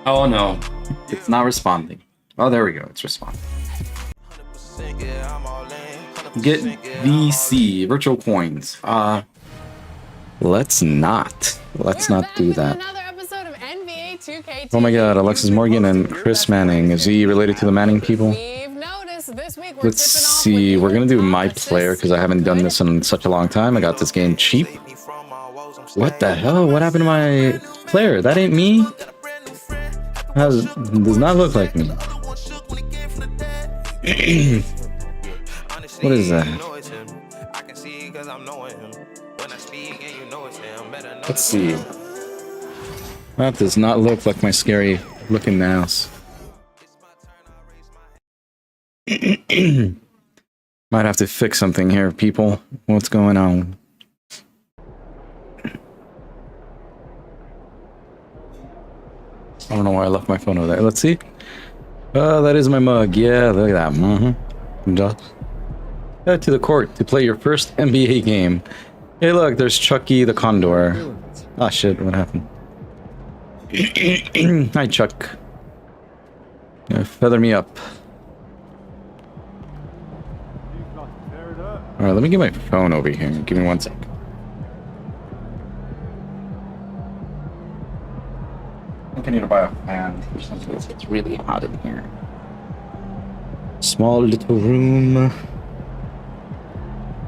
Oh no, it's not responding. Oh, there we go. It's responding. Get VC virtual coins. Let's not do that. Another episode of NBA2K. Oh my God, Alexis Morgan and Chris Manning. Is he related to the Manning people? We've noticed this week we're Let's see. We're gonna do my player because I haven't done this in such a long time. I got this game cheap. What the hell? What happened to my player? That ain't me. Does not look like me. What is that? Let's see. That does not look like my scary looking mouse. Might have to fix something here, people. What's going on? I don't know why I left my phone over there. Let's see. Oh, that is my mug. Yeah, look at that. Head to the court to play your first NBA game. Hey, look, there's Chucky the Condor. Ah, shit, what happened? Hi, Chuck. Feather me up. Alright, let me get my phone over here. Give me 1 sec. I think I need to buy a fan or something. It's really hot in here. Small little room.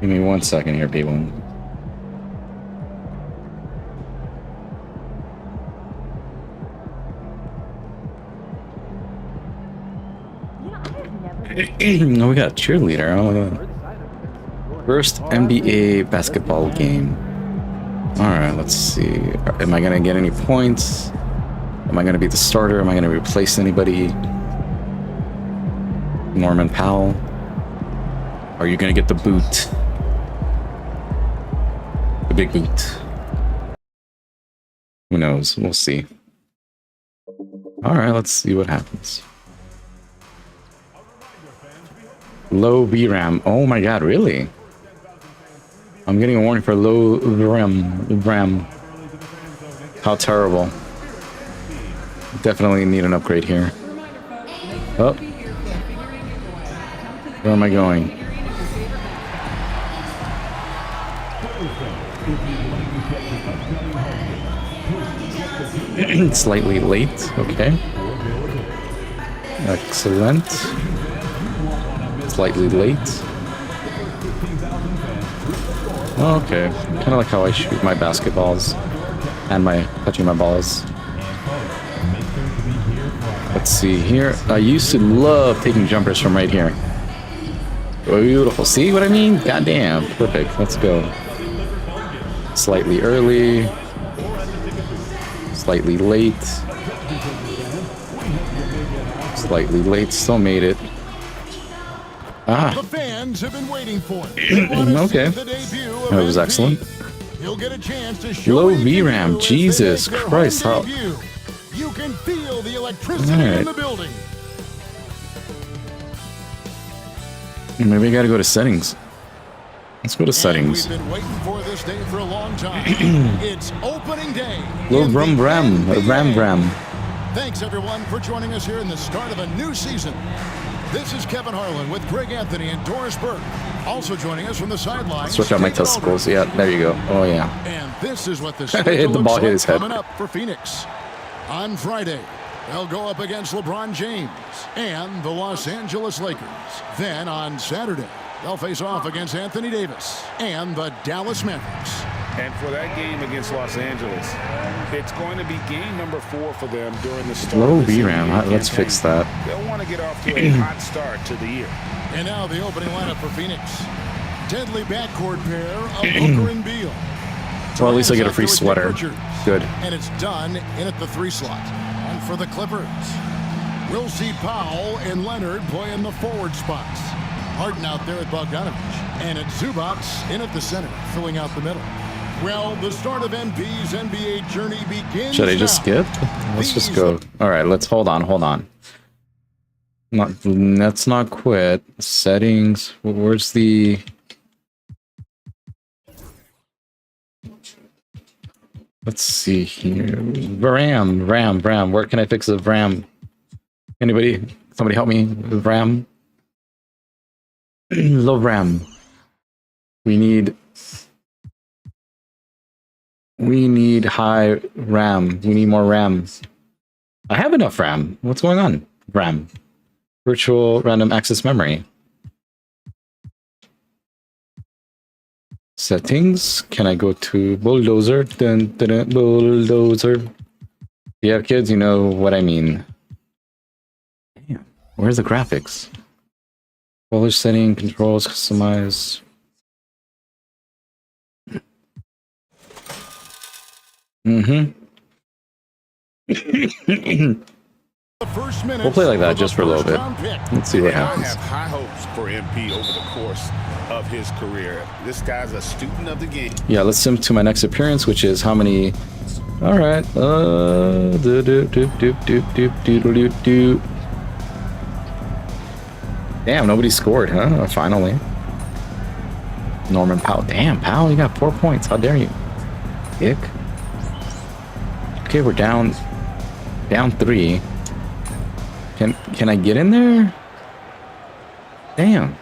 Give me 1 second here, people. Oh, we got a cheerleader. Oh my God. First NBA basketball game. Alright, let's see. Am I gonna get any points? Am I gonna be the starter? Am I gonna replace anybody? Norman Powell? Are you gonna get the boot? The big boot. Who knows? We'll see. Alright, let's see what happens. Low VRAM. Oh my God, really? I'm getting a warning for low RAM. How terrible. Definitely need an upgrade here. Oh. Where am I going? Slightly late. Okay. Excellent. Slightly late. Okay. Kind of like how I shoot my basketballs and my touching my balls. Let's see here. I used to love taking jumpers from right here. Beautiful. See what I mean? Goddamn. Perfect. Let's go. Slightly early. Slightly late. Slightly late. Still made it. Ah. The fans have been waiting for it. Okay. That was excellent. You'll get a chance to show Low VRAM. Jesus Christ. How? You can feel the electricity in the building. Maybe I gotta go to settings. Let's go to settings. We've been waiting for this day for a long time. It's opening day. Low RAM. Thanks everyone for joining us here in the start of a new season. This is Kevin Harlan with Greg Anthony and Doris Burke. Also joining us from the sidelines. Switch out my testicles. Yeah, there you go. Oh yeah. And this is what the hit the ball, hit his head. Coming up for Phoenix. On Friday, they'll go up against LeBron James and the Los Angeles Lakers. Then on Saturday, they'll face off against Anthony Davis and the Dallas Mavericks. And for that game against Los Angeles, it's going to be game number 4 for them during the start. Low VRAM. Let's fix that. They'll want to get off to a hot start to the year. And now the opening lineup for Phoenix. Deadly backcourt pair of Booker and Beal. Well, at least I get a free sweater. Good. And it's done in at the 3 slot. And for the Clippers, we'll see Powell and Leonard play in the forward spots. Harden out there at Bogdanovich. And it's Zubac in at the center, filling out the middle. Well, the start of MP's NBA journey begins. Should I just skip? Let's just go. All right, let's hold on. Let's not quit. Settings. Where's the Let's see here. RAM. Where can I fix the RAM? Anybody? Somebody help me with RAM. Low RAM. We need high RAM. We need more RAM. I have enough RAM. What's going on? RAM. Virtual random access memory. Settings. Can I go to bulldozer? Dun, dun, dun, bulldozer. Yeah, kids, you know what I mean. Damn. Where's the graphics? Color setting, controls, customize. We'll play like that just for a little bit. Let's see what happens. I have high hopes for MP over the course of his career. This guy's a student of the game. Yeah, let's sim to my next appearance, which is how many. All right. Damn, nobody scored, huh? Finally. Norman Powell. Damn, Powell, you got 4 points. How dare you? Dick. Okay, we're down 3. Can I get in there? Damn.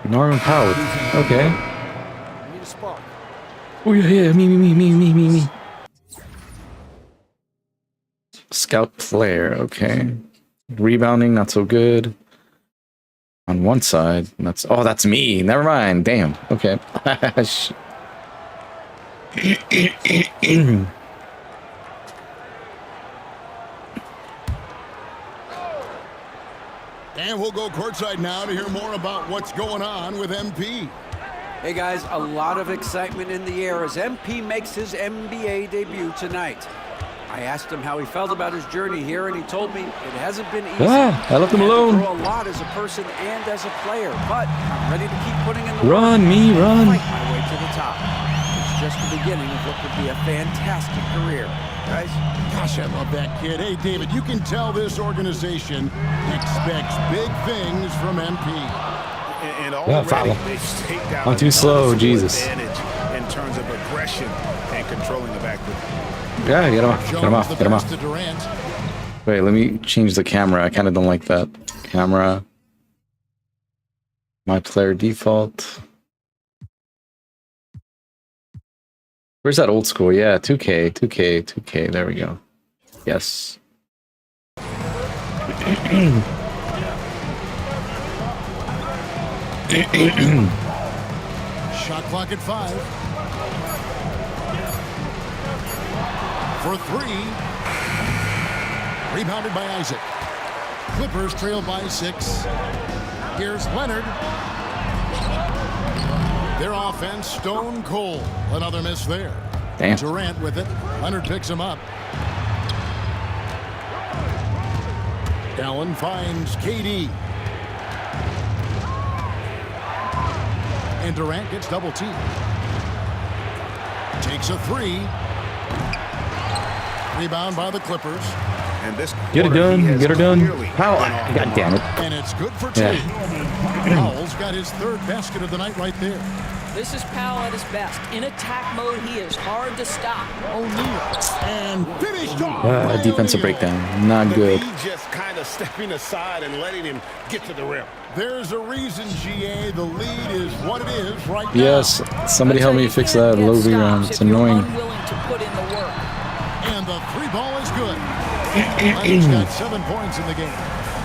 Norman Powell. Okay. Oh yeah, me. Scout player. Okay. Rebounding, not so good. On one side, that's me. Never mind. Damn. Okay. And we'll go courtside now to hear more about what's going on with MP. Hey guys, a lot of excitement in the air as MP makes his NBA debut tonight. I asked him how he felt about his journey here, and he told me it hasn't been easy. I left him alone. Grow a lot as a person and as a player, but I'm ready to keep putting in the work. Run. Fight my way to the top. It's just the beginning of what could be a fantastic career, guys. Gosh, I love that kid. Hey, David, you can tell this organization expects big things from MP. And already they've staked out I'm too slow, Jesus. advantage in terms of aggression and controlling the backcourt. Yeah, get him off. Wait, let me change the camera. I kind of don't like that. Camera. My player default. Where's that old school? Yeah, 2K. There we go. Yes. Shot clock at 5. For 3. Rebounded by Isaac. Clippers trail by 6. Here's Leonard. Their offense stone cold. Another miss there. Damn. Durant with it. Leonard picks him up. Allen finds KD. And Durant gets double teamed. Takes a 3. Rebound by the Clippers. And this Get her done. Powell. God damn it. And it's good for 2. Powell's got his 3rd basket of the night right there. This is Powell at his best. In attack mode, he is hard to stop. O'Neal. And finished off. Defensive breakdown. Not good. Just kind of stepping aside and letting him get to the rim. There's a reason, GA. The lead is what it is right now. Yes, somebody help me fix that low rebound. It's annoying. And the 3 ball is good. Leonard's got 7 points in the game.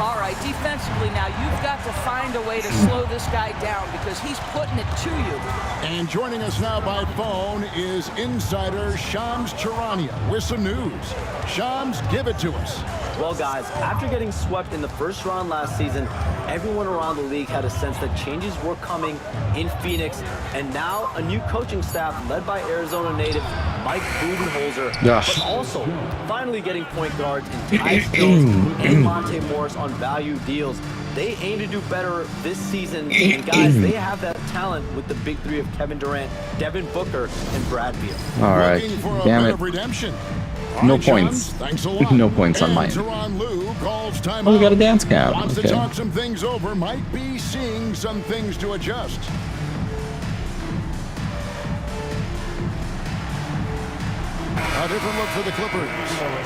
All right, defensively now, you've got to find a way to slow this guy down because he's putting it to you. And joining us now by phone is insider Shams Charania with some news. Shams, give it to us. Well, guys, after getting swept in the first round last season, everyone around the league had a sense that changes were coming in Phoenix, and now a new coaching staff led by Arizona native Mike Budenholzer, but also finally getting point guards in Tyus Jones and Monte Morris on value deals. They aim to do better this season, and guys, they have that talent with the big 3 of Kevin Durant, Devin Booker, and Brad Beal. All right, damn it. No points. No points on mine. Oh, we got a dance count. Wants to Okay. talk some things over. Might be seeing some things to adjust. A different look for the Clippers.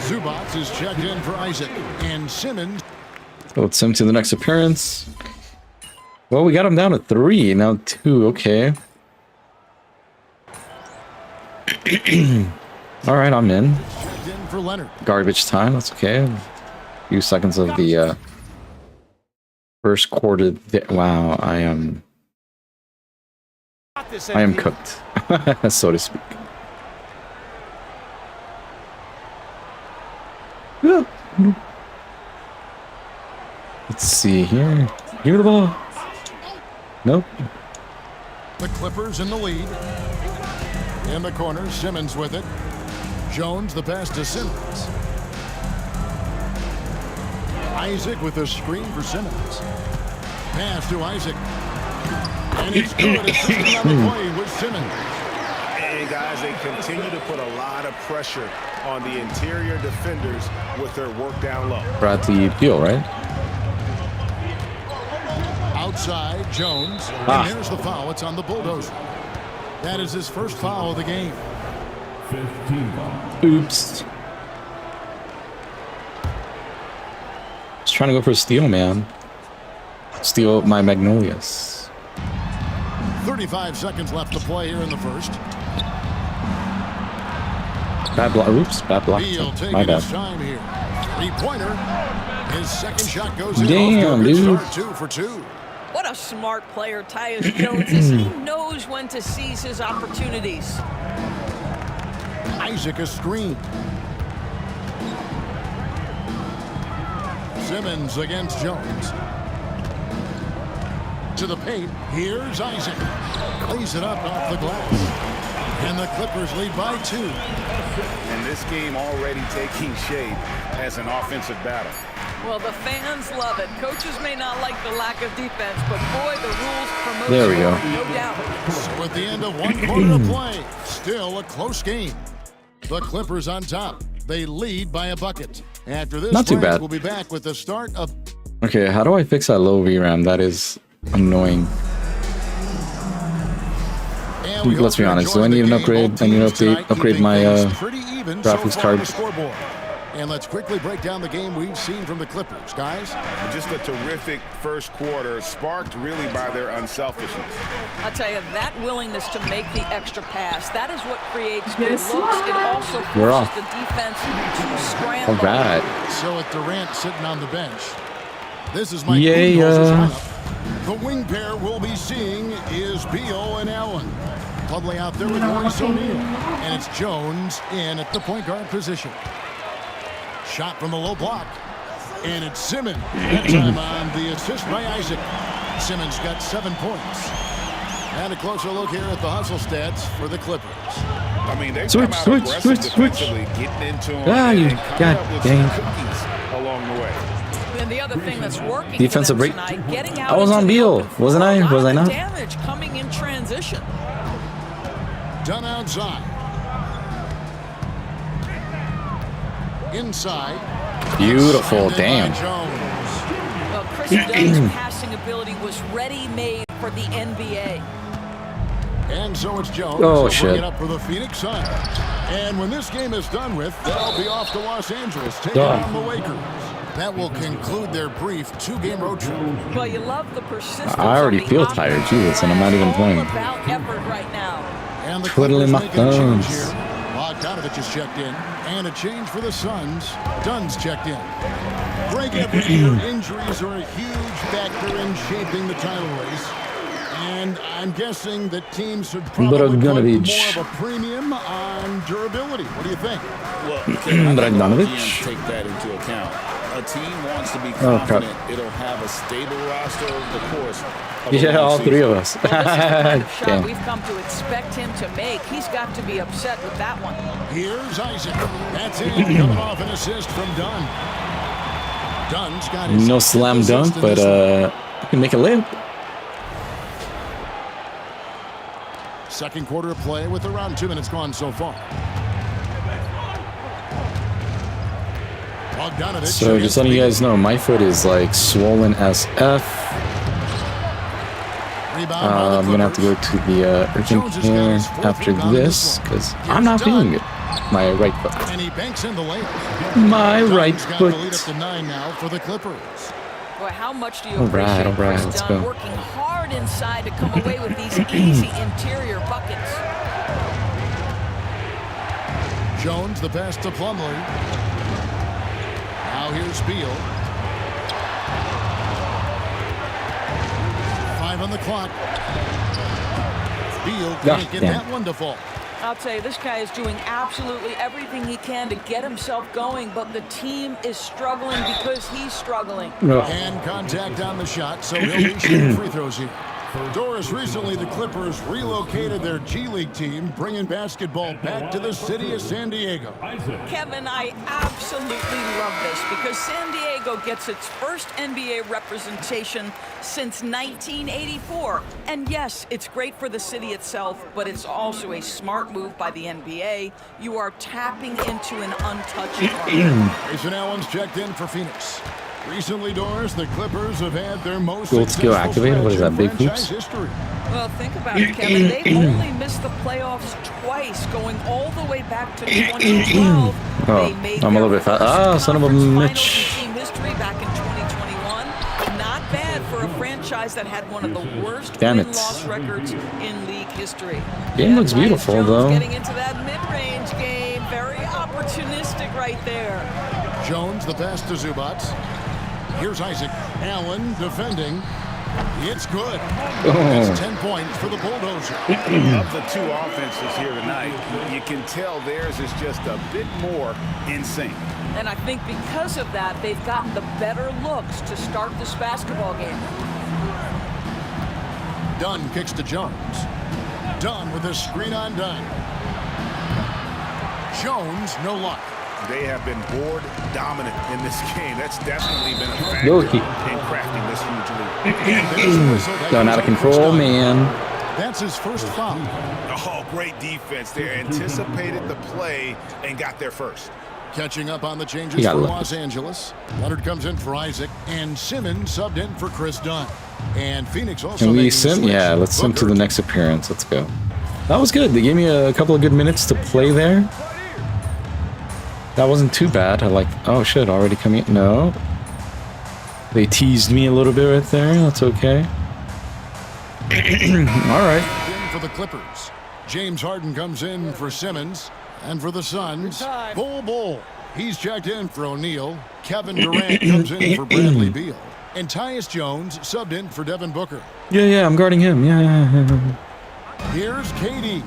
Zubats is checked in for Isaac. And Simmons. Let's him to the next appearance. Well, we got him down to 3, now 2. Okay. All right, I'm in. Checked in for Leonard. Garbage time. That's okay. A few seconds of the first quarter. Wow, I am cooked, so to speak. Let's see here. Give me the ball. Nope. The Clippers in the lead. In the corner, Simmons with it. Jones, the pass to Simmons. Isaac with a screen for Simmons. Pass to Isaac. And it's good. Assisting on the play with Simmons. And guys, they continue to put a lot of pressure on the interior defenders with their work down low. Bradley Beal, right? Outside, Jones. And there's the foul. It's on the Bulldozer. That is his first foul of the game. 15. Oops. Just trying to go for a steal, man. Steal my Magnolias. 35 seconds left to play here in the first. Bad block. Oops, bad block. Beal taking My bad. his time here. Three-pointer. His second shot goes in. Damn, dude. 2 for 2. What a smart player Tyus Jones is. He knows when to seize his opportunities. Isaac a screen. Simmons against Jones. To the paint. Here's Isaac. Lays it up off the glass. And the Clippers lead by 2. And this game already taking shape as an offensive battle. Well, the fans love it. Coaches may not like the lack of defense, but boy, the rules promote There we go. scoring, no doubt. So at the end of 1 quarter to play, still a close game. The Clippers on top. They lead by a bucket. After this Not too break, bad. we'll be back with the start of... Okay, how do I fix that low VRAM? That is annoying. And we Let's hope be you're honest. Do I enjoying need the an game. upgrade? Both I need to teams tonight upgrade keeping my things pretty even so graphics far on card. the scoreboard. And let's quickly break down the game we've seen from the Clippers, guys. Just a terrific first quarter, sparked really by their unselfishness. I'll tell you, that willingness to make the extra pass, that is what creates good looks. It also We're forces off. the defense to scramble. All right. So with Durant sitting on the bench, this is Mike Yeah. Budenholzer's lineup. The wing pair we'll be seeing is Beal and Allen. Publicly out there with Maurice O'Neal. And it's Jones in at the point guard position. Shot from the low block. And it's Simmons. That time on the assist by Isaac. Simmons got 7 points. And a closer look here at the hustle stats for the Clippers. I mean, they Switch, come out switch, aggressive switch, switch. defensively, getting into them Ah, and you coming god up with dang. some cookies along the way. And the other thing that's working Defensive for them break. tonight, getting out I was into on the Beal, open floor, wasn't I? a lot Was I of the not? damage coming in transition. Done outside. Inside. Beautiful. Sended by Damn. Jones. Well, Chris Dunn's passing ability was ready-made for the NBA. And so it's Jones. Oh, He'll shit. bring it up for the Phoenix Suns. And when this game is done with, they'll be off to Los Angeles, taking Done. on the Lakers. That will conclude their brief 2-game road trip. Well, you love the persistence. I already of the feel offense. tired, Jesus, and I'm not even playing. All about effort right now. And the Twiddling Clippers my making a change thumbs. here. Bogdanovich is checked in. And a change for the Suns. Dunn's checked in. Break every year, injuries are a huge factor in shaping the title race. And I'm guessing that teams should probably put more Bogdanovich. of a premium on durability. What do you think? Well, can Bogdanovich. GM take that into account? A team wants to be Oh, crap. confident it'll have a stable roster over the course of a Yeah, long all season. three of us. Well, this is the kind of shot Damn. we've come to expect him to make. He's got to be upset with that one. Here's Isaac. That's it. Coming off an assist from Dunn. Dunn's got his No slam assist dunk, in but this one. I can make a layup. Second quarter of play with around 2 minutes gone so far. Bogdanovich. So just letting you guys know, my foot is like swollen as F. Rebound by the I'm gonna have to go Clippers. to the urgent Jones has got care his fourth after rebound in this one. because Here's I'm not feeling Dunn. it. My right foot. And he banks in the layup. My right Dunn's got the lead up foot. to 9 now for the Clippers. Boy, how much do you All right, appreciate all right, Chris let's Dunn go. working hard inside to come away with these easy interior buckets? Jones, the pass to Plumlee. Now here's Beal. 5 on the clock. Beal can't get damn. that one to fall. I'll tell you, this guy is doing absolutely everything he can to get himself going, but the team is struggling because he's struggling. And contact on the shot, so he'll be shooting free throws here. Doris, recently the Clippers relocated their G League team, bringing basketball back to the city of San Diego. Kevin, I absolutely love this because San Diego gets its first NBA representation since 1984. And yes, it's great for the city itself, but it's also a smart move by the NBA. You are tapping into an untouched market. Grayson Allen's checked in for Phoenix. Recently, Doris, the Clippers have had their most Gold skill successful activated? What is stretch that, in big franchise hoops? history. Well, think about it, Kevin. They've only missed the playoffs twice, going all the way back to 2012. They made I'm a little their bit fast. first Ah, son of a conference Mitch. finals in team history back in 2021. Not bad for a franchise that had one of the worst Damn it. win-loss records in league history. Game looks Tyus beautiful, Jones though. Getting into that mid-range game, very opportunistic right there. Jones, the pass to Zubac. Here's Isaac. Allen defending. It's good. That's 10 points for the Bulldozer. Of the two offenses here tonight, you can tell theirs is just a bit more in sync. And I think because of that, they've gotten the better looks to start this basketball game. Dunn kicks to Jones. Dunn with a screen on Dunn. Jones, no luck. They have been board dominant in this game. That's definitely been a factor Loki. in crafting this huge lead. Done out of control, man. That's his first foul. Oh, great defense there. Anticipated the play and got there first. Catching up on the changes He got for lucky. Los Angeles. Leonard comes in for Isaac, and Simmons subbed in for Chris Dunn. And Phoenix also Can we making a sim? switch. Yeah, let's sim to the Booker. next appearance. Let's go. That was good. They gave me a couple of good minutes to play there. That wasn't too bad. I like. Oh shit! Already coming. No. They teased me a little bit right there. That's okay. All right. In for the Clippers. James Harden comes in for Simmons. And for the Suns, Bull. He's checked in for O'Neal. Kevin Durant comes in for Bradley Beal. And Tyus Jones subbed in for Devin Booker. Yeah. I'm guarding him. Yeah. Here's KD.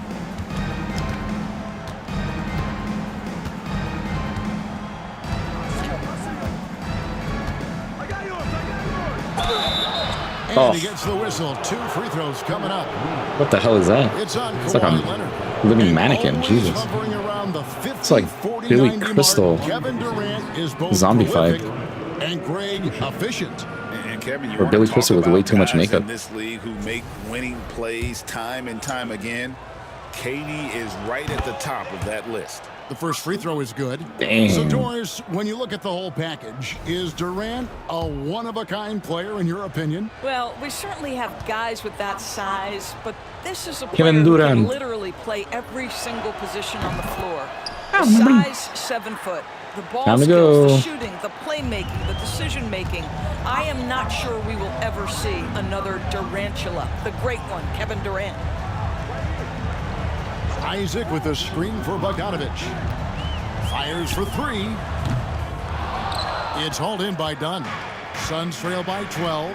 And he gets the whistle. 2 free throws coming up. What the hell is that? It's on It's like Kawhi a Leonard. living mannequin. Always Jesus. hovering around the 50, It's like 40, Billy 90 mark. Crystal. Kevin Durant is both Zombie prolific fight. and Greg efficient. And Kevin, you Or want Billy to talk Crystal with about way too much guys makeup. in this league who make winning plays time and time again. KD is right at the top of that list. The first free throw is good. Damn. So, Doris, when you look at the whole package, is Durant a one-of-a-kind player in your opinion? Well, we certainly have guys with that size, but this is a player Kevin who Durant. can literally play every single position on the floor. The size, 7 foot. The ball Time to skills, go. the shooting, the playmaking, the decision-making. I am not sure we will ever see another Durantula, the great one, Kevin Durant. Isaac with a screen for Bogdanovich. Fires for 3. It's hauled in by Dunn. Suns trail by 12.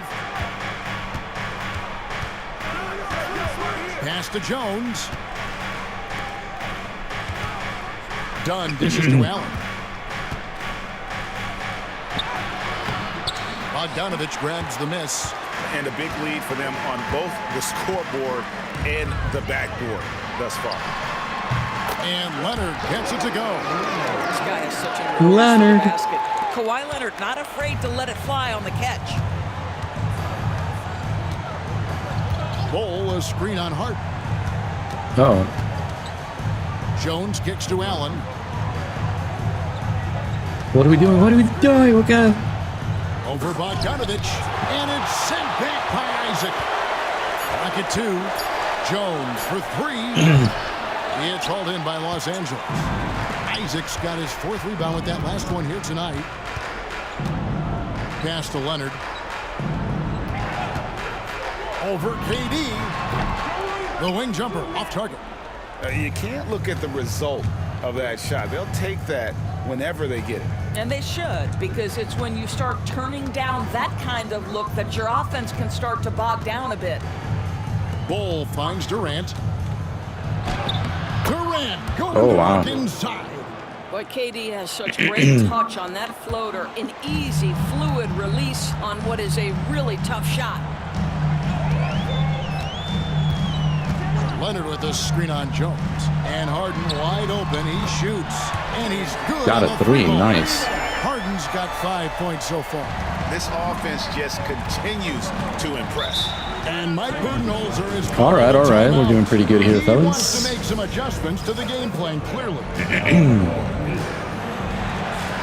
Pass to Jones. Dunn dishes to Allen. Bogdanovich grabs the miss. And a big lead for them on both the scoreboard and the backboard thus far. And Leonard gets it to go. This guy is such a Leonard. basket. Kawhi Leonard not afraid to let it fly on the catch. Bowl a screen on Hart. Oh. Jones kicks to Allen. What are we doing? What are we doing? Okay. Over Bogdanovich. And it's sent back by Isaac. Rocket 2. Jones for 3. It's hauled in by Los Angeles. Isaac's got his 4th rebound with that last one here tonight. Pass to Leonard. Over KD. The wing jumper off target. You can't look at the result of that shot. They'll take that whenever they get it. And they should, because it's when you start turning down that kind of look that your offense can start to bog down a bit. Bull finds Durant. Durant going Oh, wow. inside. Boy, KD has such great touch on that floater. An easy, fluid release on what is a really tough shot. Leonard with the screen on Jones. And Harden wide open. He shoots. And he's good. Got on a the 3. free throw. Nice. Harden's got 5 points so far. This offense just continues to impress. And Mike Budenholzer is All right. We're doing pretty good here, He wants fellas. to make some adjustments to the game plan, clearly.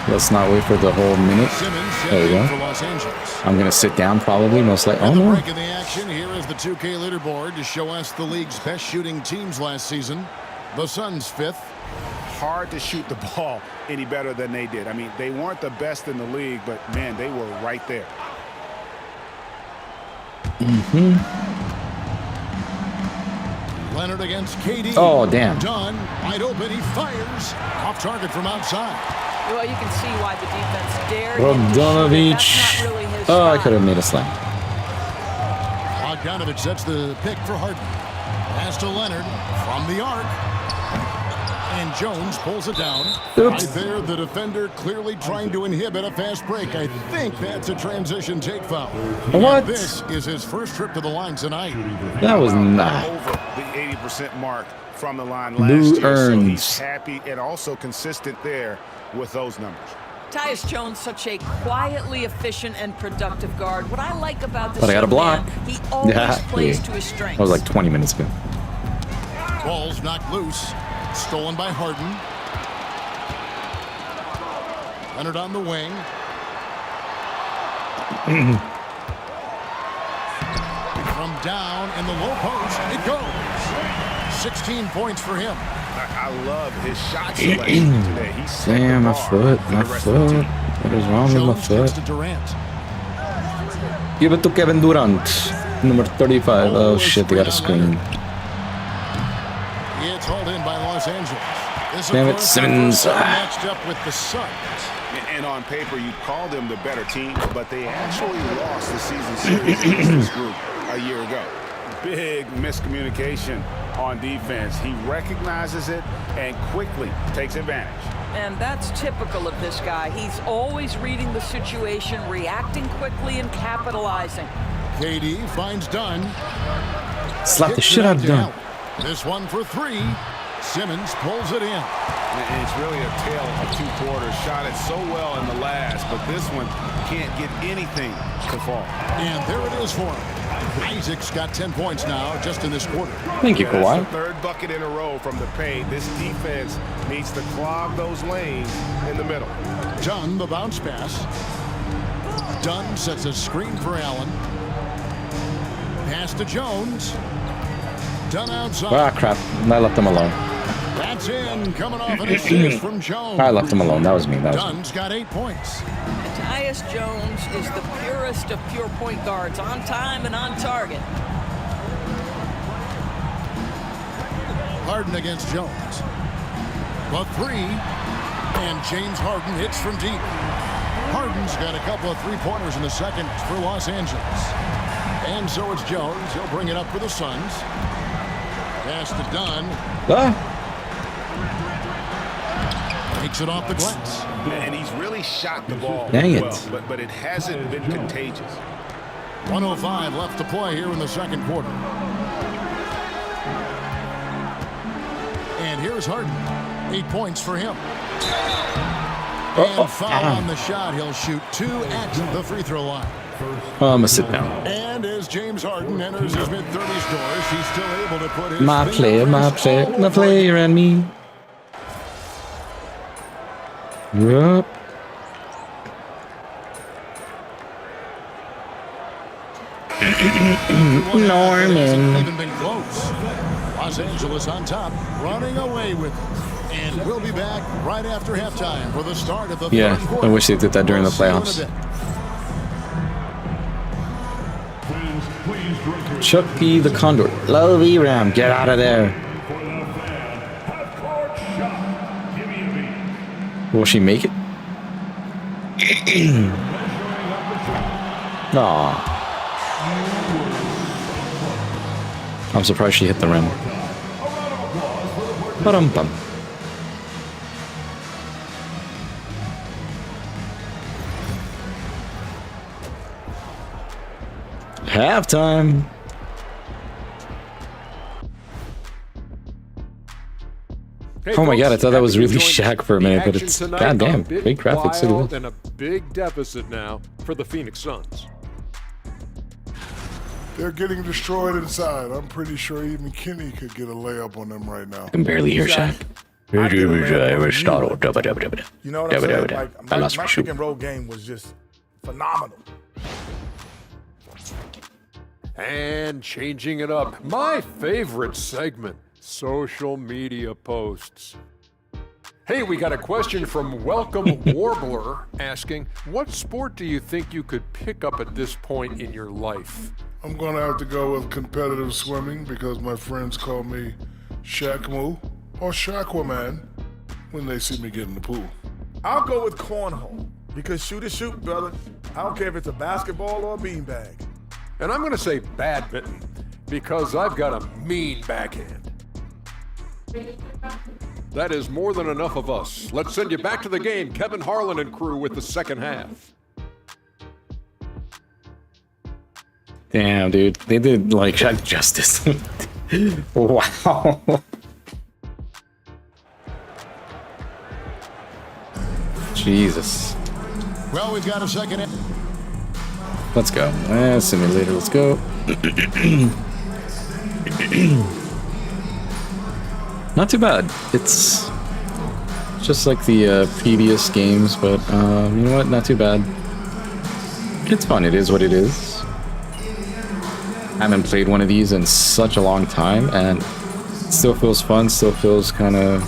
Let's not wait for the whole minute. Simmons There we go. for Los Angeles. I'm going to sit down probably, most likely. Oh, And the no. break in the action, here is the 2K leaderboard to show us the league's best shooting teams last season. The Suns 5th. Hard to shoot the ball any better than they did. I mean, they weren't the best in the league, but, man, they were right there. Leonard against KD. Oh, damn. Dunn, wide open, he fires. Off target from outside. Well, you can see why the defense dared him to shoot it. Bogdanovich. That's not really his Oh, I style. could have made a slam. Bogdanovich sets the pick for Harden. Pass to Leonard from the arc. And Jones pulls it down. Oops. Right there, the defender clearly trying to inhibit a fast break. I think that's a transition take foul. What? And this is his first trip to the line tonight. That was not. Over the 80% mark from the line Blue last year. So earns. he's happy and also consistent there with those numbers. Tyus Jones, such a quietly efficient and productive guard. What I like about this But I got a young block. man, he always Yeah. plays to his strengths. That was like 20 minutes ago. Ball's knocked loose. Stolen by Harden. Leonard on the wing. From down in the low post, it goes. 16 points for him. I love his shot selection today. He set the Damn, my bar foot, for my the rest of the foot. team. What is wrong with my Jones kicks foot? to Durant. Give it to Kevin Durant. Number 35. Oh, shit, they got a screen. It's hauled in by Los Angeles. This, of Damn it, course, Simmons. the first time matched up with the Suns. And on paper, you call them the better team, but they actually lost the season series against this group a year ago. Big miscommunication on defense. He recognizes it and quickly takes advantage. And that's typical of this guy. He's always reading the situation, reacting quickly, and capitalizing. KD finds Dunn. Slap the shit out of Dunn. This one for 3. Simmons pulls it in. And it's really a tale of 2 quarters. Shot it so well in the last, but this one can't get anything to fall. And there it is for him. Isaac's got 10 points now just in this quarter. Thank you, That's the Kawhi. 3rd bucket in a row from the paint. This defense needs to clog those lanes in the middle. Dunn, the bounce pass. Dunn sets a screen for Allen. Pass to Jones. Dunn outside. Ah, crap. I left him alone. That's in. Coming off an assist from Jones. I left him alone. That was me. That was me. Dunn's got 8 points. Tyus Jones is the purest of pure point guards, on time and on target. Harden against Jones. The 3. And James Harden hits from deep. Harden's got a couple of 3-pointers in the second for Los Angeles. And so it's Jones. He'll bring it up for the Suns. Pass to Dunn. Ah, Takes it off the glass. And he's really shot the ball Dang well, it. but it hasn't been contagious. 1:05 left to play here in the second quarter. And here's Harden. 8 points for him. And foul on the shot. He'll shoot 2 at the free throw line. I'm gonna sit down. And as James Harden enters his mid-30s doors, he's still able to put his My player, my fingerprints player, all my over player and me. Yup. Norman. Norman. Even been close. Los Angeles on top, running away with it. And we'll be back right after halftime for the start of the Yeah, third quarter. I wish they did that during the playoffs. Chucky the Condor. Lovey Ram, get out of there. Will she make it? Aw. I'm surprised she hit the rim. Ba-dum-bum. Halftime. Hey, Oh my God, I folks, thought that was happy to really join Shaq for a the minute, but action it's tonight. goddamn A bit big graphics. Look at wild this. and a big deficit now for the Phoenix Suns. They're getting destroyed inside. I'm pretty sure even Kenny could get a layup on them right now. I can barely hear Shaq. I get a layup on you. You know what I'm saying? Like, my pick and roll game was just phenomenal. And changing it up, my favorite segment, social media posts. Hey, we got a question from Welcome Warbler asking, what sport do you think you could pick up at this point in your life? I'm going to have to go with competitive swimming because my friends call me Shaq-Moo or Shaqwaman when they see me get in the pool. I'll go with cornhole because shoot is shoot, brother. I don't care if it's a basketball or a beanbag. And I'm going to say badminton because I've got a mean backhand. That is more than enough of us. Let's send you back to the game, Kevin Harlan and crew with the second half. Damn, dude. They did, like, Shaq justice. Wow. Jesus. Well, we've got a second. Let's go. Simulator, let's go. Not too bad. It's just like the previous games, but you know what? Not too bad. It's fun. It is what it is. I haven't played one of these in such a long time, and it still feels fun. Still feels kind of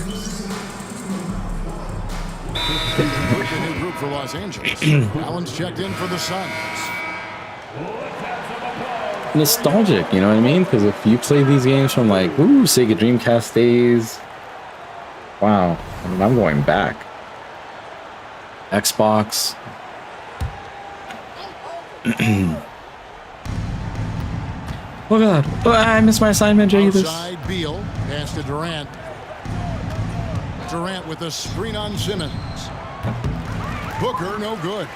A new group for Los Angeles. Allen's checked in for the Suns. nostalgic, you know what I mean? Because if you play these games from like, ooh, Sega Dreamcast days, wow, I mean, I'm going back. Xbox. Oh god, oh, I missed my assignment, Jesus. Outside Beal, pass to Durant. Durant with a screen on Simmons. Booker, no good.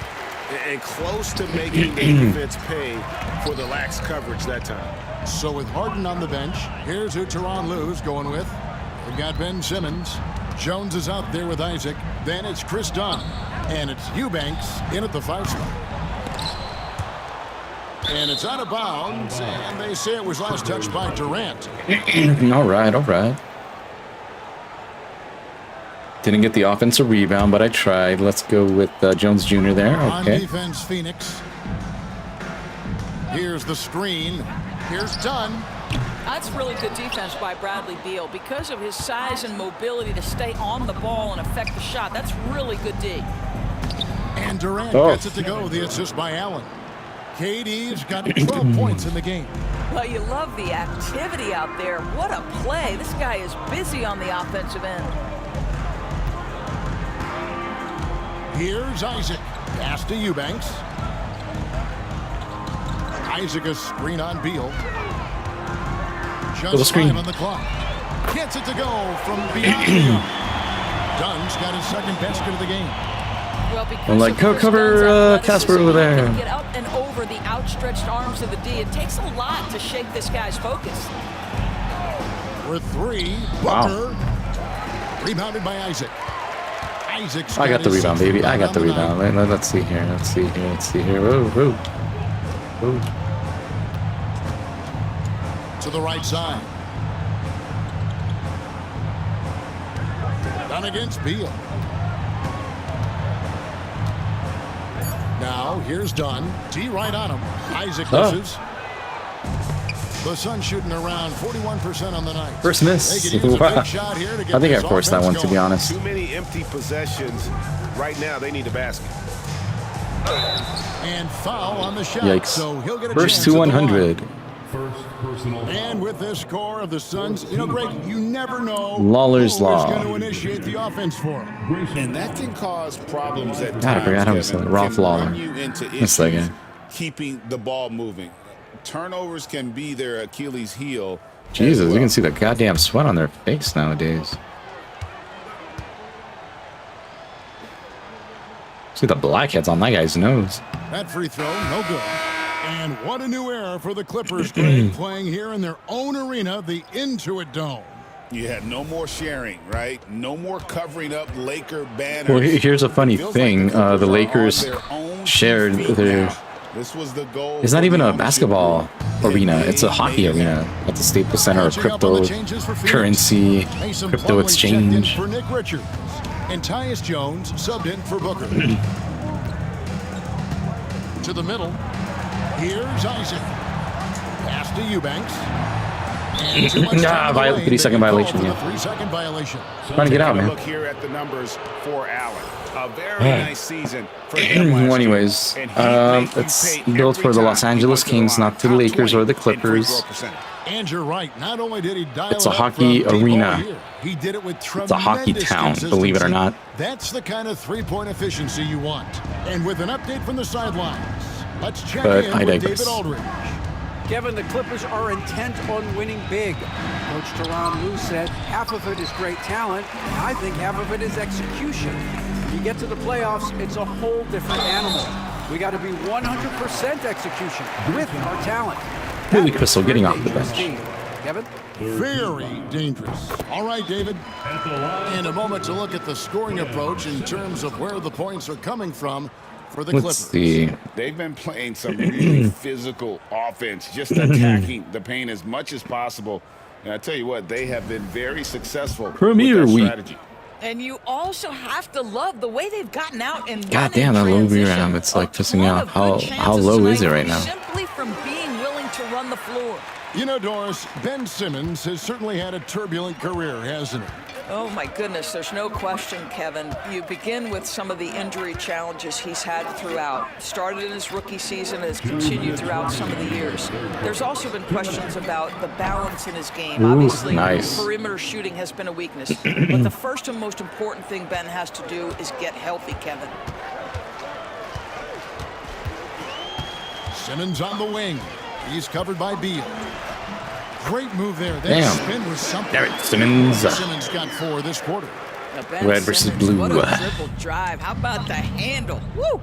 And close to making the defense pay for the lax coverage that time. So with Harden on the bench, here's who Tyronn Lue's going with. We've got Ben Simmons. Jones is out there with Isaac. Then it's Chris Dunn. And it's Eubanks in at the 5 spot. And it's out of bounds. And they say it was last touched by Durant. All right. Didn't get the offensive rebound, but I tried. Let's go with Jones Jr. there. On Okay. defense, Phoenix. Here's the screen. Here's Dunn. That's really good defense by Bradley Beal because of his size and mobility to stay on the ball and affect the shot. That's really good D. And Durant gets it to go. The assist by Allen. KD's got 12 points in the game. Well, you love the activity out there. What a play. This guy is busy on the offensive end. Here's Isaac. Pass to Eubanks. Isaac a screen on Beal. Just 5 on the clock. Gets it to go from beyond the arc. Dunn's got his second basket of the game. Well, because I'm like, go cover Casper over there. Get up and over the outstretched arms of the D. It takes a lot to shake this guy's focus. For 3, Wow. Booker. Rebounded by Isaac. Isaac's I got the his rebound, sixth baby. I got the on rebound. night. Let's see here. Let's see here. Whoa. To the right side. Done against Beal. Now, here's Dunn. T right on him. Isaac misses. The Suns shooting around 41% on the night. First miss. They could use a Wow. big shot here to get I think I this forced that offense one, to be going. honest. Too many empty possessions. Right now, they need a basket. And foul on the shot. Yikes. So he'll get a First chance to at the 100. line. And with this score of the Suns, you know, Greg, you never know Lawler's who Law. is going to initiate the offense for him. And that can cause problems at times. God, I forgot how to say Kevin. it. Ralph Can Lawler. run you into One issues second. keeping the ball moving. Turnovers can be their Achilles heel. Jesus, you can see the goddamn sweat on their face nowadays. See the blackheads on that guy's nose. That free throw, no good. And what a new era for the Clippers, Greg, playing here in their own arena, the Intuit Dome. You had no more sharing, right? No more covering up Laker banners. Well, here's a funny Feels thing. like the The Clippers are Lakers on their own shared feet their... now. This was the goal. It's not for even the a ownership basketball group. arena. It's a hockey arena at the Staples Center of cryptocurrency, Mason crypto Plumlee checked in exchange. for Nick Richards. And Tyus Jones subbed in for Booker. To the middle. Here's Isaac. Pass to Eubanks. And too much time in the lane. 3-second violation, They yeah. call for the 3-second violation. Trying to get out, man. Look here at the numbers for Allen. A very nice season for him last Well, year. anyways, And he makes you it's pay built every for the Los time he Angeles goes to the Kings, line. not to the Top Lakers or the 20 in free throw Clippers. percentage. And you're right. Not only did he dial It's a it up hockey from deep arena. all year, he did it with tremendous It's a hockey town, believe it or consistency. not. That's the kind of three-point efficiency you want. And with an update from the sidelines, let's check But in I with digress. David Aldridge. Kevin, the Clippers are intent on winning big. Coach Tyronn Lue said half of it is great talent, and I think half of it is execution. When you get to the playoffs, it's a whole different animal. We got to be 100% execution with our talent. Billy Crystal getting off the bench. Kevin? Very dangerous. All right, David. In a moment to look at the scoring approach in terms of where the points are coming from for the Let's Clippers. see. They've been playing some really physical offense, just attacking the paint as much as possible. And I tell you what, they have been very successful Premier with that Week. strategy. And you also have to love the way they've gotten out and God damn, that low RAM, it's like pissing me off. How low is it right now? Simply from being willing to run the floor. You know, Doris, Ben Simmons has certainly had a turbulent career, hasn't he? Oh my goodness, there's no question, Kevin. You begin with some of the injury challenges he's had throughout. Started in his rookie season, has continued throughout some of the years. There's also been questions about the balance in his game. Ooh, Obviously, nice. perimeter shooting has been a weakness. But the first and most important thing Ben has to do is get healthy, Kevin. Simmons on the wing. He's covered by Beal. Great move there. That Damn. spin was something. There it is, Simmons. Simmons got 4 this quarter. Now, Ben Red versus Simmons, blue. What a triple drive. How about the handle? Woo!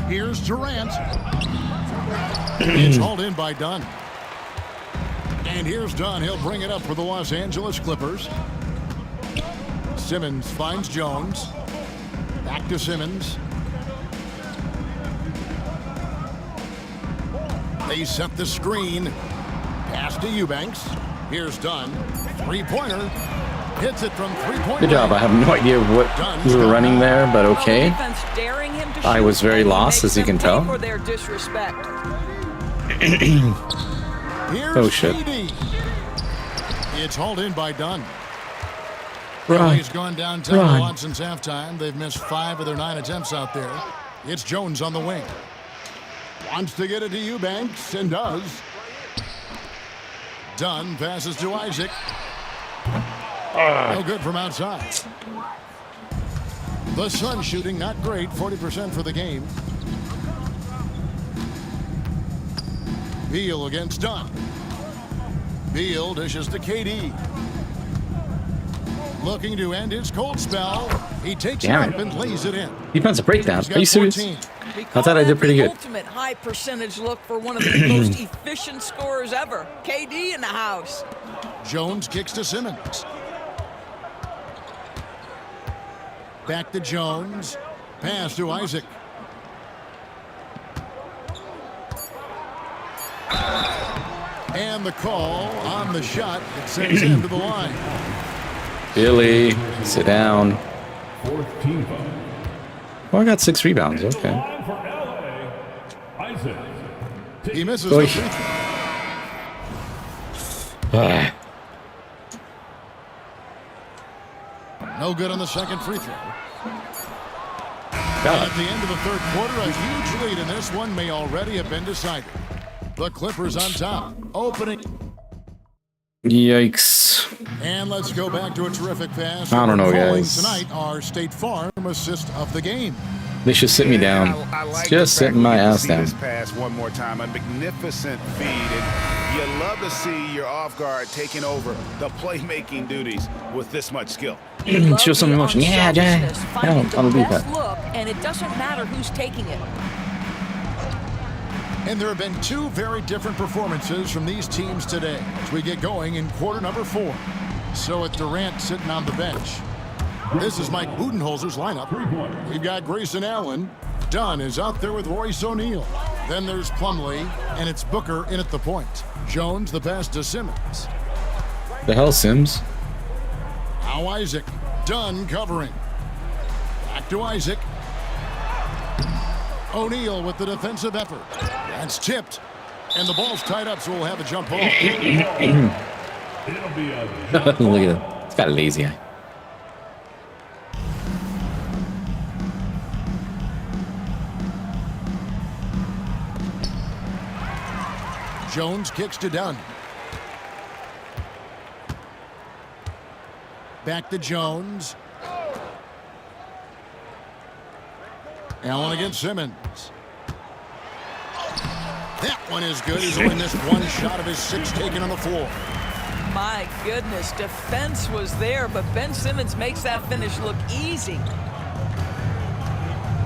Here's Durant. It's hauled in by Dunn. And here's Dunn. He'll bring it up for the Los Angeles Clippers. Simmons finds Jones. Back to Simmons. They set the screen. Pass to Eubanks. Here's Dunn. Three-pointer. Hits it from three-point Good job. I have no idea what we were running there, but okay. Defense daring him to I shoot, was very and he lost, makes as you them can pay tell. For their disrespect. Here's Oh, shit. KD. It's hauled in by Dunn. Run. He's gone downtown Run. a lot since halftime. They've missed 5 of their 9 attempts out there. It's Jones on the wing. Wants to get it to Eubanks and does. Dunn passes to Isaac. No good from outside. The Suns shooting not great, 40% for the game. Beal against Dunn. Beal dishes to KD. Looking to end his cold spell. He takes it Damn up it. and lays it in. Defensive breakdown. He's Are you got serious? 14. I thought I did pretty The good. Ultimate high percentage look for one of the most efficient scorers ever. KD in the house. Jones kicks to Simmons. Back to Jones. Pass to Isaac. And the call on the shot that sends him to the line. Billy, sit down. Oh, I got 6 rebounds. Okay. He misses Oy. the free throw. No good on the second free throw. God. At the end of the third quarter, a huge lead in this one may already have been decided. The Clippers on top, opening. Yikes. And let's go back to a terrific pass. I don't know, Calling guys. tonight, our State Farm assist of the game. They should sit me down. I like Just the fact sit my we get to ass see down. This pass one more time, a magnificent feed, and you love to see your off guard taking over the playmaking duties with this much skill. Show some emotion. Yeah, yeah. Finding I'll the do best that. look, and it doesn't matter who's taking it. And there have been two very different performances from these teams today as we get going in quarter number 4. So with Durant sitting on the bench, this is Mike Budenholzer's lineup. We've got Grayson Allen. Dunn is out there with Royce O'Neal. Then there's Plumlee, and it's Booker in at the point. Jones the pass to Simmons. The hell, Sims? Now Isaac. Dunn covering. Back to Isaac. O'Neal with the defensive effort. That's tipped. And the ball's tied up, so we'll have a jump ball. Look at that. It's got a lazy eye. Jones kicks to Dunn. Back to Jones. Allen against Simmons. That one is good. He's only missed one shot of his 6 taken on the floor. My goodness, defense was there, but Ben Simmons makes that finish look easy.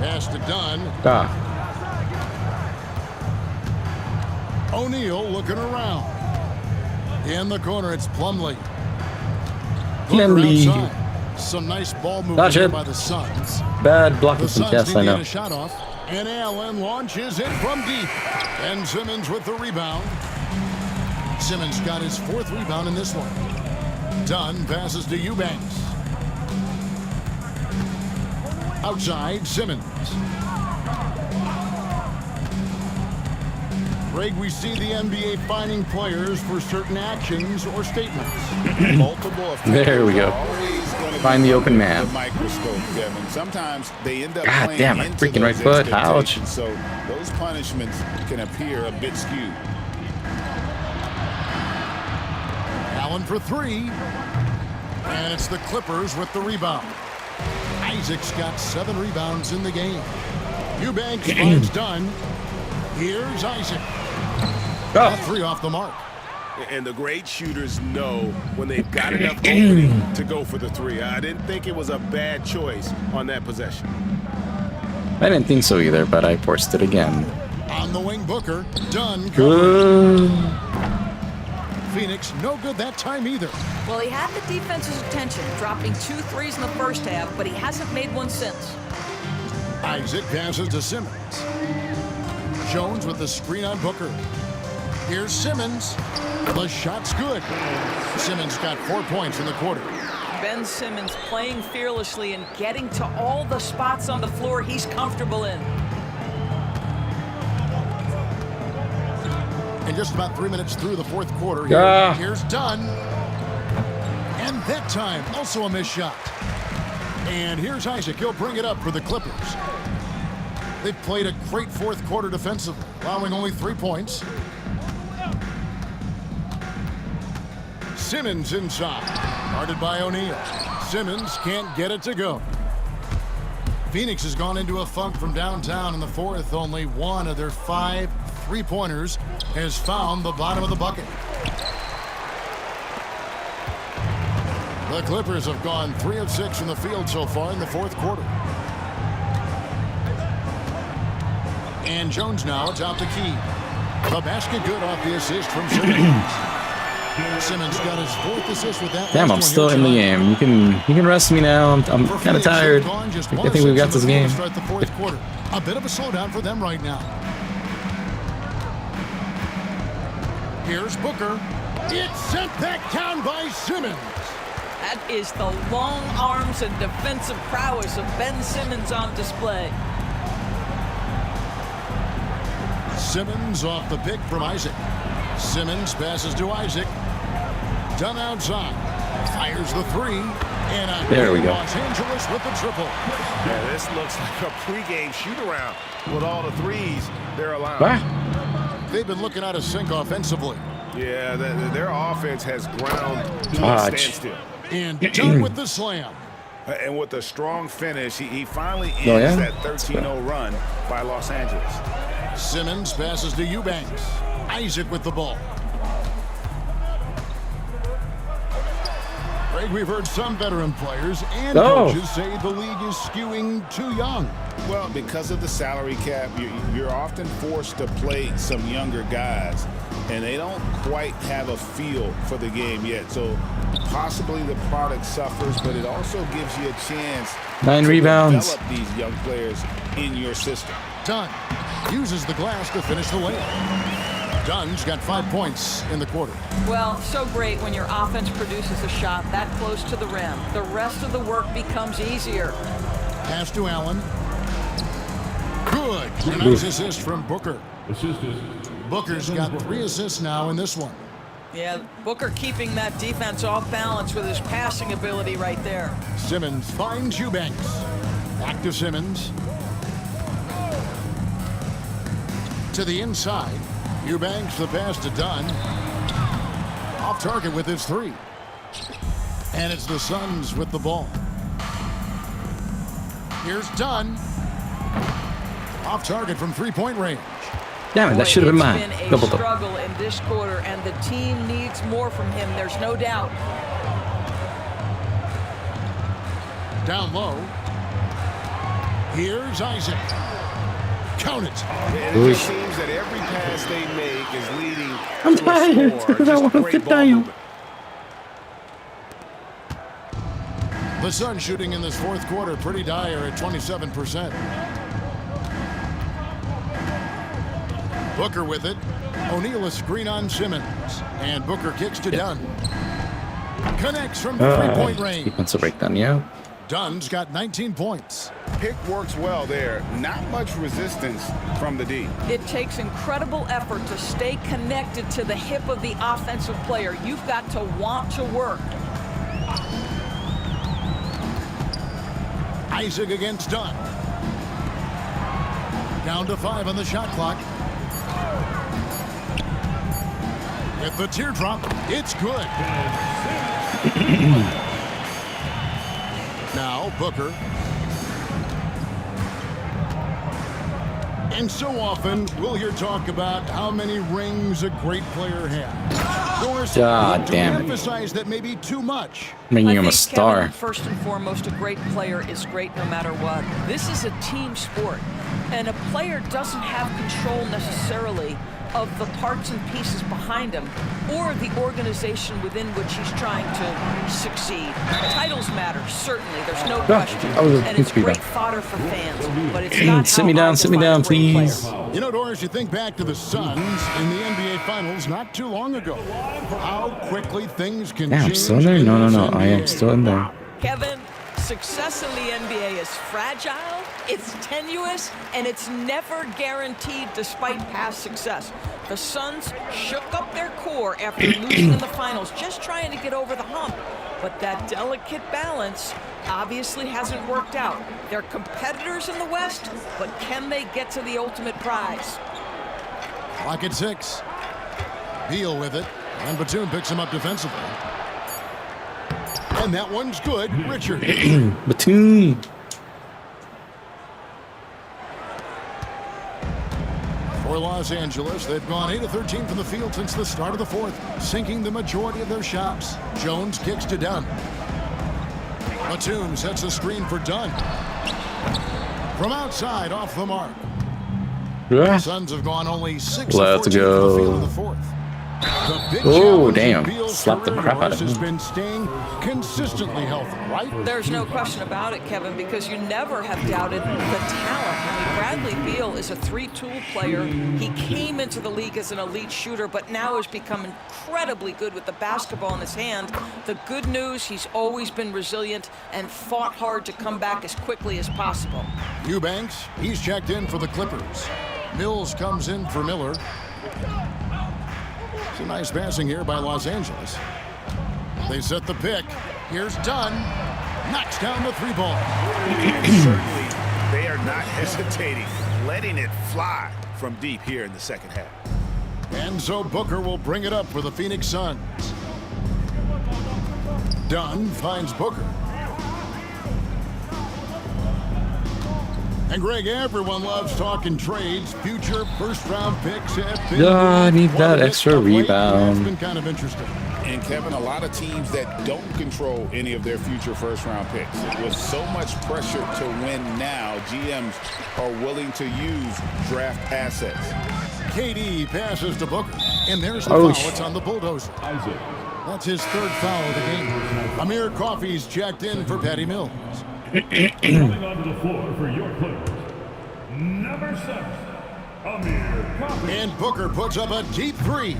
Pass to Dunn. O'Neal looking around. In the corner, it's Plumlee. Plumlee. Outside. Some nice ball movement here by the Suns. Bad blocking The from Suns Jess, need I to know. get a shot off. And Allen launches in from deep. Ben Simmons with the rebound. Simmons got his 4th rebound in this one. Dunn passes to Eubanks. Outside, Simmons. Greg, we see the NBA finding players for certain actions or statements. Multiple There we go. Find the open man. The microscope, Kevin. Sometimes they end up God playing damn it, into freaking right those foot. Ouch. expectations, so those punishments can appear a bit skewed. Allen for 3. And it's the Clippers with the rebound. Isaac's got 7 rebounds in the game. Eubanks finds Dunn. Here's Isaac. 3 off the mark. And the great shooters know when they've got enough opening to go for the 3. I didn't think it was a bad choice on that possession. I didn't think so either, but I forced it again. On the wing, Booker. Dunn. Good. Phoenix, no good that time either. Well, he had the defense's attention, dropping 2 threes in the first half, but he hasn't made one since. Isaac passes to Simmons. Jones with the screen on Booker. Here's Simmons. The shot's good. Simmons got 4 points in the quarter. Ben Simmons playing fearlessly and getting to all the spots on the floor he's comfortable in. And just about 3 minutes through the 4th quarter, here's Dunn. And that time, also a missed shot. And here's Isaac. He'll bring it up for the Clippers. They've played a great 4th quarter defensively, allowing only 3 points. Simmons inside, guarded by O'Neal. Simmons can't get it to go. Phoenix has gone into a funk from downtown in the 4th. Only one of their 5 3-pointers has found the bottom of the bucket. The Clippers have gone 3 of 6 from the field so far in the 4th quarter. And Jones now atop the key. The basket good off the assist from Simmons. Simmons got his 4th assist with that. Damn, I'm still in the game. You can rest me now. I'm kind of tired. I think we've got this game. Start the 4th quarter. A bit of a slowdown for them right now. Here's Booker. It's sent back down by Simmons. That is the long arms and defensive prowess of Ben Simmons on display. Simmons off the pick from Isaac. Simmons passes to Isaac. Dunn outside. Fires the three. And there we go. Los Angeles with the triple. Yeah, this looks like a pregame shoot-around with all the threes they're allowing. What? They've been looking out of sync offensively. Yeah, their offense has ground to a standstill. And Dunn with the slam. And with a strong finish, he finally ends that 13-0 run by Los Angeles. Simmons passes to Eubanks. Isaac with the ball. Greg, we've heard some veteran players and coaches say the league is skewing too young. Well, because of the salary cap, you're often forced to play some younger guys, and they don't quite have a feel for the game yet. So possibly the product suffers, but it also gives you a chance 9 to rebounds. develop these young players in your system. Dunn uses the glass to finish the layup. Dunn's got 5 points in the quarter. Well, so great when your offense produces a shot that close to the rim. The rest of the work becomes easier. Pass to Allen. Good. A nice assist from Booker. Booker's got 3 assists now in this one. Yeah, Booker keeping that defense off balance with his passing ability right there. Simmons finds Eubanks. Back to Simmons. To the inside. Eubanks the pass to Dunn. Off target with his 3. And it's the Suns with the ball. Here's Dunn. Off target from 3-point range. Damn it, that should have been mine. It's been a struggle in this quarter, and the team needs more from him. There's no doubt. Down low. Here's Isaac. Count it. And it just seems that every pass they make is leading I'm to tired a score. because I want to sit down. The Suns shooting in this fourth quarter pretty dire at 27%. Booker with it. O'Neal a screen on Simmons. And Booker kicks to Dunn. Connects from 3-point range. Defensive breakdown, yeah. Dunn's got 19 points. Pick works well there. Not much resistance from the D. It takes incredible effort to stay connected to the hip of the offensive player. You've got to want to work. Isaac against Dunn. Down to 5 on the shot clock. With the teardrop, it's good. Now Booker. And so often we'll hear talk about how many rings a great player has. God damn it. Emphasize that maybe too much. Making him a star. Kevin, first and foremost, a great player is great no matter what. This is a team sport, and a player doesn't have control necessarily of the parts and pieces behind him or the organization within which he's trying to succeed. Titles matter, certainly, there's no question. And it's great fodder for fans, but it's not Sit me down, please. You know, Doris, you think back to the Suns in the NBA Finals not too long ago. How quickly things can change. I'm still in there? No. I am still in there. Kevin, success in the NBA is fragile, it's tenuous, and it's never guaranteed despite past success. The Suns shook up their core after losing in the finals, just trying to get over the hump. But that delicate balance obviously hasn't worked out. They're competitors in the West, but can they get to the ultimate prize? Clock at 6. Beal with it, and Batum picks him up defensively. And that one's good. Richard. Batum. For Los Angeles, they've gone 8 of 13 from the field since the start of the fourth, sinking the majority of their shots. Jones kicks to Dunn. Batum sets the screen for Dunn. From outside, off the mark. Yeah. Suns have gone only 6 Let's of 14 from the field in go. the fourth. Oh, damn. Slapped the crap out of has him. been staying consistently healthy, right? There's no question about it, Kevin, because you never have doubted the talent. I mean, Bradley Beal is a 3-tool player. He came into the league as an elite shooter, but now has become incredibly good with the basketball in his hand. The good news, he's always been resilient and fought hard to come back as quickly as possible. Eubanks, he's checked in for the Clippers. Mills comes in for Miller. It's a nice passing here by Los Angeles. They set the pick. Here's Dunn. Knocks down the 3-ball. Certainly, they are not hesitating, letting it fly from deep here in the second half. And so Booker will bring it up for the Phoenix Suns. Dunn finds Booker. And Greg, everyone loves talking trades. Future first-round picks have been. I need that extra rebound. It's been kind of interesting. And Kevin, a lot of teams that don't control any of their future first-round picks. With so much pressure to win now, GMs are willing to use draft assets. KD passes to Booker, and there's the foul. It's on the bulldozer. That's his third foul of the game. Amir Coffey's checked in for Patty Mills. Coming onto the floor for your Clippers, number 7, Amir Coffey. And Booker puts up a deep 3.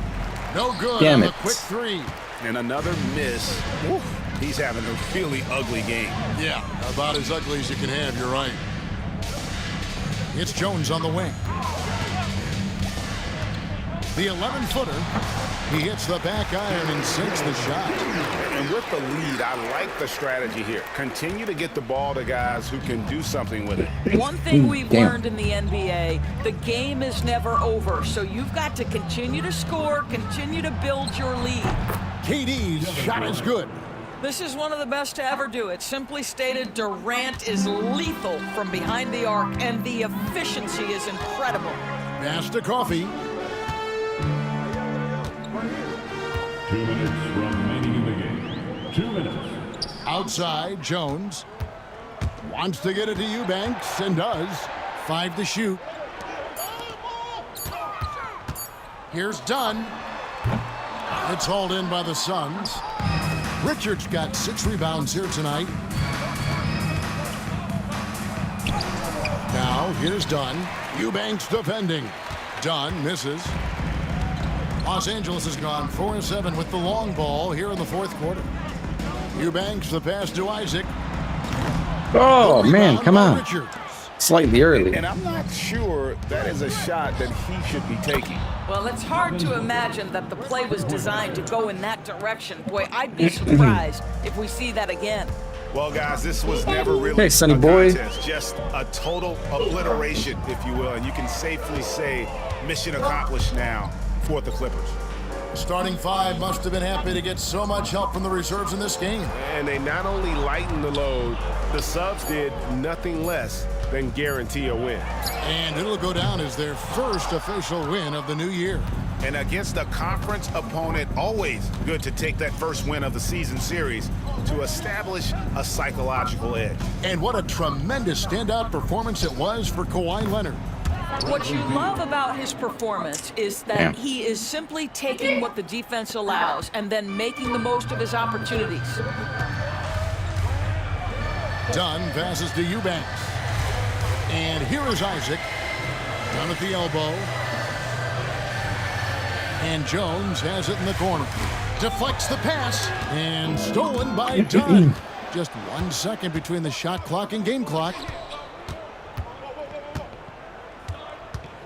No good. Damn on it. the quick 3. And another miss. Woo. He's having a really ugly game. Yeah, about as ugly as you can have. You're right. It's Jones on the wing. The 11-footer. He hits the back iron and sinks the shot. And with the lead, I like the strategy here. Continue to get the ball to guys who can do something with it. One thing we've learned in the NBA, the game is never over. So you've got to continue to score, continue to build your lead. KD's shot is good. This is one of the best to ever do it. Simply stated, Durant is lethal from behind the arc, and the efficiency is incredible. Pass to Coffey. 2 minutes remaining in the game. 2 minutes. Outside, Jones wants to get it to Eubanks and does. 5 to shoot. Here's Dunn. It's hauled in by the Suns. Richards got 6 rebounds here tonight. Now, here's Dunn. Eubanks defending. Dunn misses. Los Angeles has gone 4-7 with the long ball here in the fourth quarter. Eubanks, the pass to Isaac. Oh, man, come on. Richards. Slightly early. And I'm not sure that is a shot that he should be taking. Well, it's hard to imagine that the play was designed to go in that direction. Boy, I'd be surprised if we see that again. Well, guys, this was never really Hey, Sonny a boy. contest, just a total obliteration, if you will. And you can safely say mission accomplished now for the Clippers. Starting 5 must have been happy to get so much help from the reserves in this game. And they not only lightened the load, the subs did nothing less than guarantee a win. And it'll go down as their first official win of the new year. And against a conference opponent, always good to take that first win of the season series to establish a psychological edge. And what a tremendous standout performance it was for Kawhi Leonard. What you love about his performance is that he is simply taking what the defense allows and then making the most of his opportunities. Dunn passes to Eubanks. And here is Isaac. Down at the elbow. And Jones has it in the corner. Deflects the pass. And stolen by Dunn. Just 1 second between the shot clock and game clock.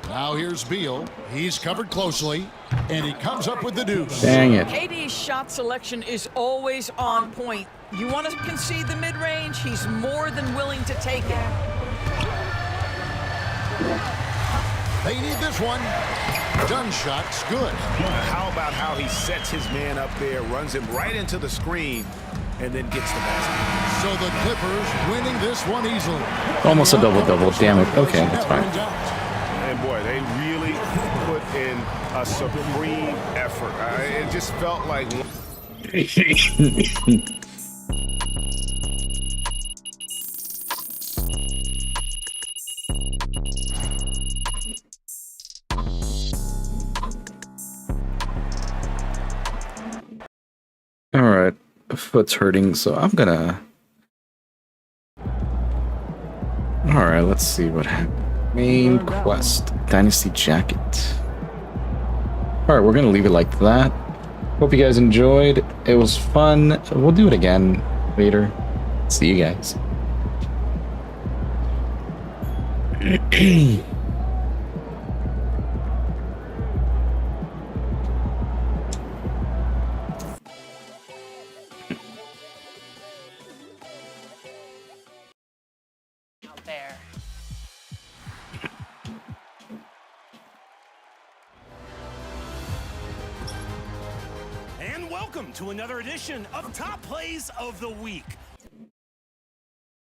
Now here's Beal. He's covered closely. And he comes up with the deuce. Dang it. KD's shot selection is always on point. You want to concede the mid-range, he's more than willing to take it. They need this one. Dunn shot's good. How about how he sets his man up there, runs him right into the screen, and then gets the basket. So the Clippers winning this one easily. Almost a double-double. Damn it. Okay, that's fine. And boy, they really put in a supreme effort. It just felt like... All right, foot's hurting, so I'm gonna. All right, let's see what happened. Main quest, Dynasty Jacket. All right, we're gonna leave it like that. Hope you guys enjoyed. It was fun. We'll do it again later. See you guys. and welcome to another edition of Top Plays of the Week.